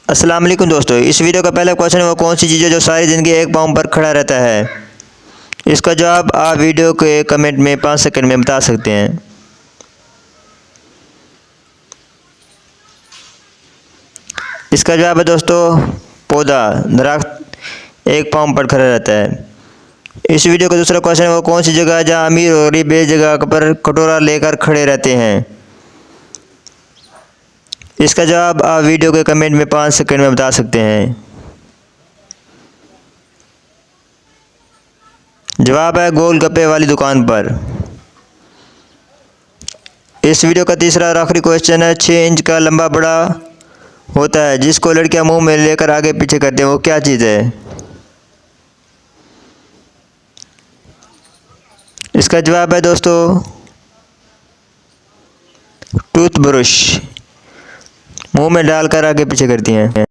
अस्सलाम वालेकुम दोस्तों, इस वीडियो का पहला क्वेश्चन है वो कौन सी चीज़ है जो सारी ज़िंदगी एक पाँव पर खड़ा रहता है। इसका जवाब आप वीडियो के कमेंट में 5 सेकंड में बता सकते हैं। इसका जवाब है दोस्तों पौधा। दरख्त एक पाँव पर खड़ा रहता है। इस वीडियो का दूसरा क्वेश्चन है वो कौन सी जगह है जहाँ अमीर और गरीब एक जगह पर कटोरा लेकर खड़े रहते हैं। इसका जवाब आप वीडियो के कमेंट में 5 सेकंड में बता सकते हैं। जवाब है गोलगप्पे वाली दुकान पर। इस वीडियो का तीसरा और आखिरी क्वेश्चन है 6 इंच का लंबा बड़ा होता है जिसको लड़कियां मुंह में लेकर आगे पीछे करते हैं, वो क्या चीज़ है। इसका जवाब है दोस्तों टूथब्रश। मुंह में डालकर आगे पीछे करती हैं।